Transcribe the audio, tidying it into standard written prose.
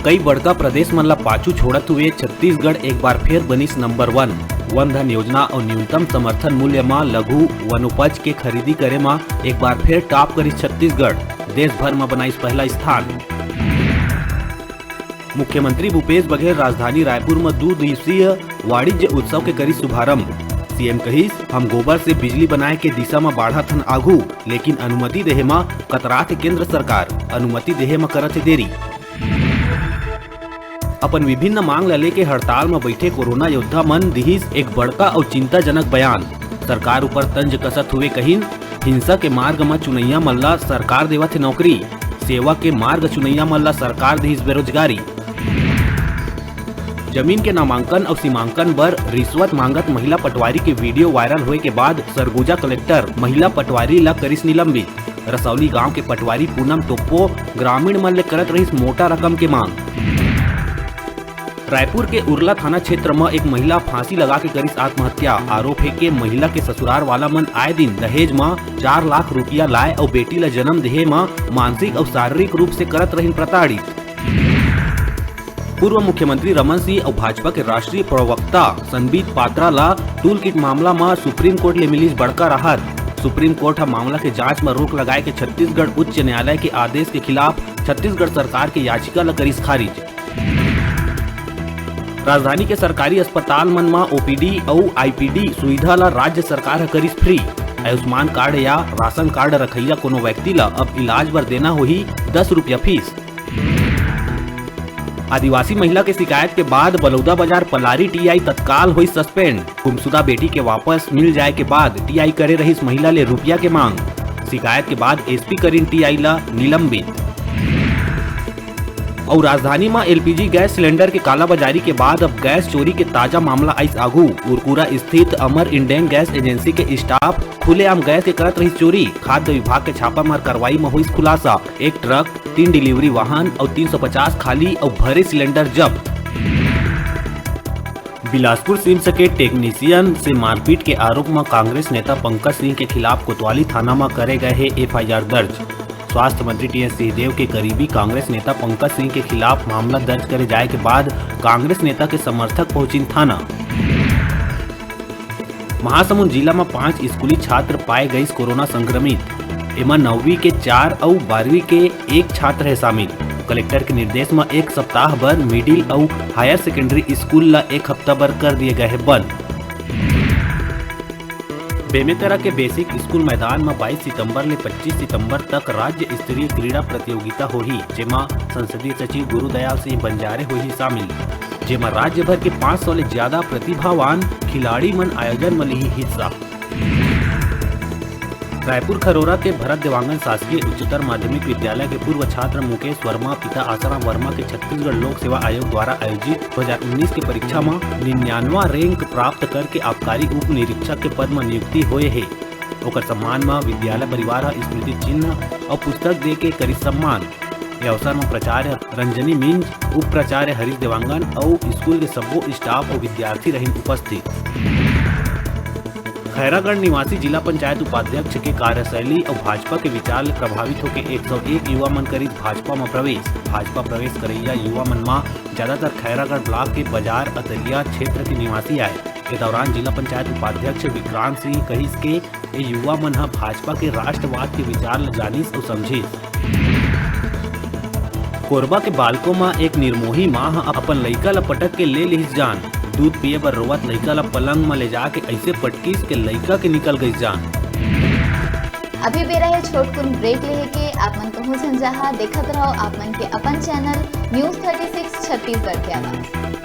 कई बड़का प्रदेश मन ला पाछू छोड़त हुए छत्तीसगढ़ एक बार फिर बनिस नंबर 1। वन धन योजना और न्यूनतम समर्थन मूल्य में लघु वनोपज के खरीदी करे में एक बार फिर टॉप करिस छत्तीसगढ़, देश भर में बनाइस पहला स्थान। मुख्यमंत्री भूपेश बघेल राजधानी रायपुर में 2 दिवसीय वाणिज्य उत्सव के करी शुभारंभ। सीएम कहिस, हम गोबर से बिजली बनाए के दिशा में बढ़त हन आगू, लेकिन अनुमति देहे में कतरात केंद्र सरकार, अनुमति देहे में करत देरी। अपन विभिन्न मांग ला लेके हड़ताल में बैठे कोरोना योद्धा मन दिहिस एक बड़का और चिंताजनक बयान। सरकार ऊपर तंज कसत हुए कहिन, हिंसा के मार्ग में चुनैया मन ला सरकार देवत है नौकरी, सेवा के मार्ग चुनैया मन ला सरकार दिहिस बेरोजगारी। जमीन के नामांकन और सीमांकन बर रिश्वत मांगत महिला पटवारी के वीडियो वायरल हुए के बाद सरगुजा कलेक्टर महिला पटवारी ला करिस निलंबित। रसौली गांव के पटवारी पूनम टोप्पो ग्रामीण मन ले करत रहिस मोटा रकम के मांग। रायपुर के उरला थाना क्षेत्र में एक महिला फांसी लगा के करिस आत्महत्या। आरोप है कि महिला के ससुराल वाला मन आए दिन दहेज में 4 लाख रुपया लाए और बेटी ला जन्म देहे में मानसिक और शारीरिक रूप से करत रहिन प्रताड़ित। पूर्व मुख्यमंत्री रमन सिंह और भाजपा के राष्ट्रीय प्रवक्ता संबित पात्रा ला टूल किट मामला में सुप्रीम कोर्ट ले मिली बड़का राहत। सुप्रीम कोर्ट मामला के जांच में रोक लगाए के छत्तीसगढ़ उच्च न्यायालय के आदेश के खिलाफ छत्तीसगढ़ सरकार के याचिका ला करिस खारिज। राजधानी के सरकारी अस्पताल मन में ओपीडी और आईपीडी सुविधा ला राज्य सरकार करिस फ्री। आयुष्मान कार्ड या राशन कार्ड रखैया कोनो व्यक्ति ला अब इलाज बर देना होही 10 रुपया फीस। आदिवासी महिला के शिकायत के बाद बलौदा बाजार पलारी टीआई तत्काल हुई सस्पेंड। गुमशुदा बेटी के वापस मिल जाए के बाद टीआई करे रही महिला ले रुपया के मांग। शिकायत के बाद एसपी करीन टीआई ला निलंबित। और राजधानी में एलपीजी गैस सिलेंडर के कालाबाजारी के बाद अब गैस चोरी के ताजा मामला आइस आगू। उरकुरा स्थित अमर इंडियन गैस एजेंसी के स्टाफ खुलेआम गैस के करत रही चोरी। खाद्य विभाग के छापामार कार्रवाई में हुई खुलासा। एक ट्रक, 3 डिलीवरी वाहन और 350 खाली और भरे सिलेंडर जब्त। बिलासपुर सिम्स के टेक्नीशियन से मारपीट के आरोप में कांग्रेस नेता पंकज सिंह के खिलाफ कोतवाली थाना में करे गए है एफआईआर दर्ज। स्वास्थ्य मंत्री टीएस सिंहदेव के करीबी कांग्रेस नेता पंकज सिंह के खिलाफ मामला दर्ज करे जाए के बाद कांग्रेस नेता के समर्थक पहुंची थाना। महासमुंद जिला में 5 स्कूली छात्र पाए गए कोरोना संक्रमित। एमा 9वीं के 4 और 12वीं के 1 छात्र है शामिल। कलेक्टर के निर्देश में 1 सप्ताह भर मिडिल और हायर सेकेंडरी स्कूल ला 1 हफ्ता भर कर दिए गए है बंद। बेमेतरा के बेसिक स्कूल मैदान में 22 सितंबर ले 25 सितंबर तक राज्य स्तरीय क्रीड़ा प्रतियोगिता होही, जेमा संसदीय सचिव गुरुदयाल सिंह बंजारे होही शामिल। जेमा राज्य भर के 500 ले ज्यादा प्रतिभावान खिलाड़ी मन आयोजन में लिही हिस्सा। रायपुर खरोरा के भरत देवांगन शासकीय उच्चतर माध्यमिक विद्यालय के पूर्व छात्र मुकेश वर्मा पिता आसाराम वर्मा के छत्तीसगढ़ लोक सेवा आयोग द्वारा आयोजित 2019 के परीक्षा में 99वां रैंक प्राप्त करके आबकारी उप निरीक्षक के पद में नियुक्ति हुए है। ओकर सम्मान में विद्यालय परिवार स्मृति चिन्ह और पुस्तक दे के करी सम्मान। इस अवसर में प्राचार्य रंजनी मिंज, उप प्राचार्य हरीश देवांगन और स्कूल के सब्बो स्टाफ और विद्यार्थी रहे उपस्थित। खैरागढ़ निवासी जिला पंचायत उपाध्यक्ष के कार्यशैली और भाजपा के विचार ले प्रभावित होकर 101 युवा मन करीब भाजपा में प्रवेश। भाजपा प्रवेश करैया युवा मन में ज्यादातर खैरागढ़ ब्लॉक के बाजार अतरिया क्षेत्र के निवासी आए। इस दौरान जिला पंचायत उपाध्यक्ष विक्रांत सिंह कहिस के ये युवा मन भाजपा के राष्ट्रवाद के विचार ल जानिस और समझिस। कोरबा के बालको में एक निर्मोही माँ अपन लइका ला पटक के ले लिहिस जान। दूध पिए बर रोवत लइका ला पलंग में ले जाके ऐसे पटकीस के लइका के निकल गई जान। अभी बेरा है छोटकुन ब्रेक लेहे के आप मन कहूँ जहाँ देखत रहो आप मन के अपन चैनल न्यूज़ 36 छत्तीसगढ़ के आवाज।